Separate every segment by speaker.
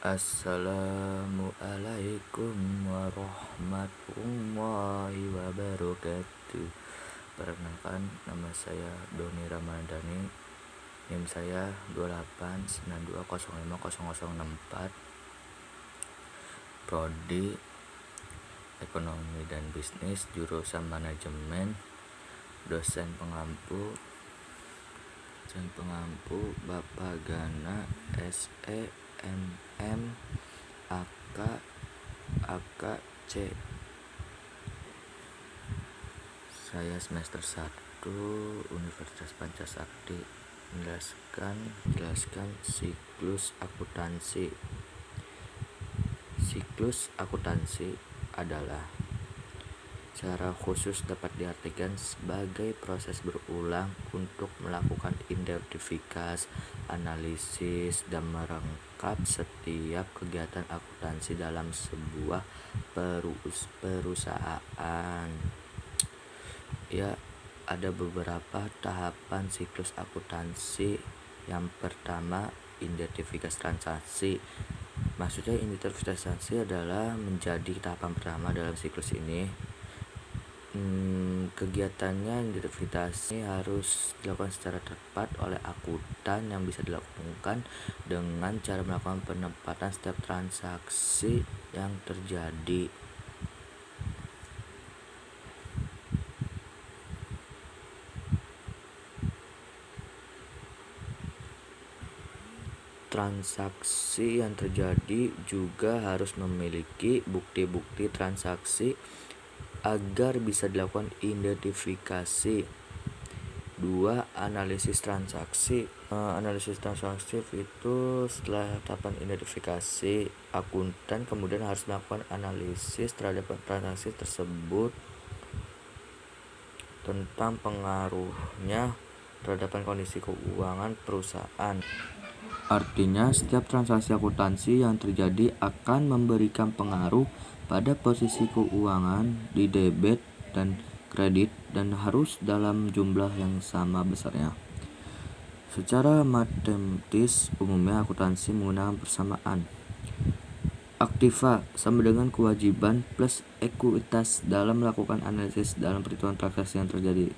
Speaker 1: Assalamualaikum warahmatullahi wabarakatuh. Perkenalkan, nama saya Doni Ramadhani. NIM saya 2892050064. Prodi Ekonomi dan Bisnis, jurusan Manajemen. Dosen pengampu Bapak Gana SEMM AK Saya semester 1 Universitas Pancasakti. Menjelaskan siklus akuntansi. Siklus akuntansi adalah secara khusus dapat diartikan sebagai proses berulang untuk melakukan identifikasi, analisis, dan merangkap setiap kegiatan akuntansi dalam sebuah perusahaan. Ya, ada beberapa tahapan siklus akuntansi. Yang pertama, identifikasi transaksi. Maksudnya identifikasi transaksi adalah menjadi tahapan pertama dalam siklus ini. Kegiatannya identifikasi harus dilakukan secara tepat oleh akuntan yang bisa dilakukan dengan cara melakukan penempatan setiap transaksi yang terjadi. Transaksi yang terjadi juga harus memiliki bukti-bukti transaksi agar bisa dilakukan identifikasi. 2. Analisis transaksi. Analisis transaksi itu setelah tahapan identifikasi, akuntan kemudian harus melakukan analisis terhadap transaksi tersebut tentang pengaruhnya terhadap kondisi keuangan perusahaan. Artinya, setiap transaksi akuntansi yang terjadi akan memberikan pengaruh pada posisi keuangan di debit dan kredit dan harus dalam jumlah yang sama besarnya. Secara matematis, umumnya akuntansi menggunakan persamaan aktiva sama dengan kewajiban plus ekuitas dalam melakukan analisis dalam perhitungan transaksi yang terjadi.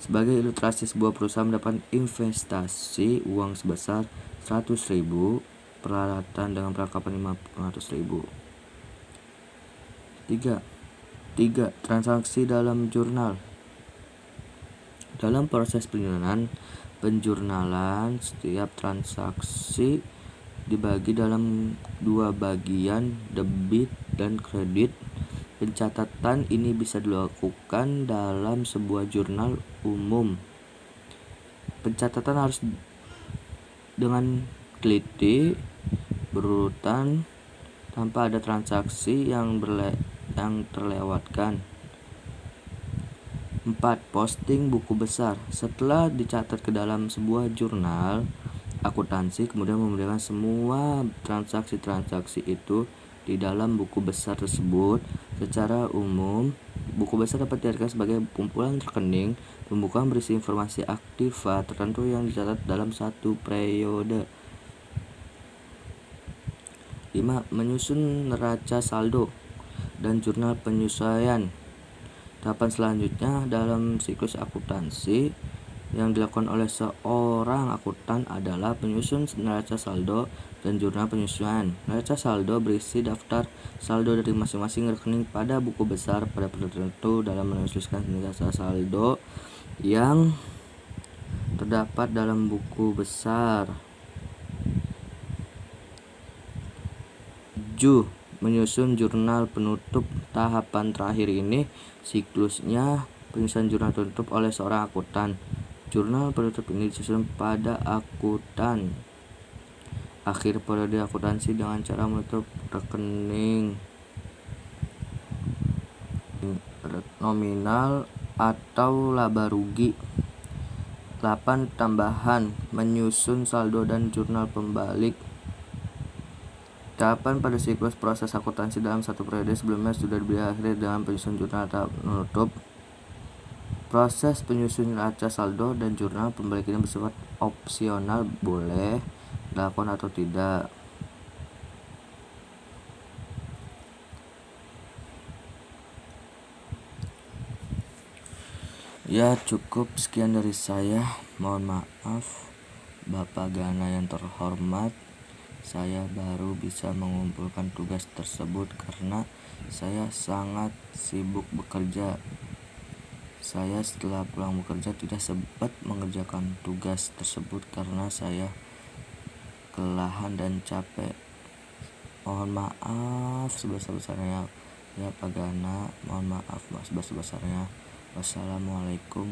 Speaker 1: Sebagai ilustrasi, sebuah perusahaan mendapatkan investasi uang sebesar 100.000, peralatan dengan perlengkapan 500.000. 3. Transaksi dalam jurnal. Dalam proses penjurnalan, setiap transaksi dibagi dalam 2 bagian, debit dan kredit. Pencatatan ini bisa dilakukan dalam sebuah jurnal umum. Pencatatan harus dengan teliti, berurutan, tanpa ada transaksi yang terlewatkan. 4. Posting buku besar. Setelah dicatat ke dalam sebuah jurnal akuntansi, kemudian memeriksakan semua transaksi-transaksi itu di dalam buku besar tersebut. Secara umum, buku besar dapat diartikan sebagai kumpulan rekening pembukuan berisi informasi aktiva tertentu yang dicatat dalam satu periode. 5. Menyusun neraca saldo dan jurnal penyesuaian. Tahapan selanjutnya dalam siklus akuntansi yang dilakukan oleh seorang akuntan adalah penyusun neraca saldo dan jurnal penyesuaian. Neraca saldo berisi daftar saldo dari masing-masing rekening pada buku besar pada periode tertentu. Dalam menuliskan neraca saldo yang terdapat dalam buku besar. 7. Menyusun jurnal penutup. Tahapan terakhir ini siklusnya penyusunan jurnal penutup oleh seorang akuntan. Jurnal penutup ini disusun pada akuntan akhir periode akuntansi dengan cara menutup rekening nominal atau laba rugi. 8. Tambahan, menyusun saldo dan jurnal pembalik. Tahapan pada siklus proses akuntansi dalam satu periode sebelumnya sudah berakhir dengan penyusunan jurnal tahap penutup. Proses penyusunan neraca saldo dan jurnal pembalik ini bersifat opsional, boleh dilakukan atau tidak. Ya, cukup sekian dari saya. Mohon maaf Bapak Gana yang terhormat, saya baru bisa mengumpulkan tugas tersebut karena saya sangat sibuk bekerja. Saya setelah pulang bekerja tidak sempat mengerjakan tugas tersebut karena saya kelelahan dan capek. Mohon maaf sebesar-besarnya ya Pak Gana, mohon maaf sebesar-besarnya. Wassalamualaikum.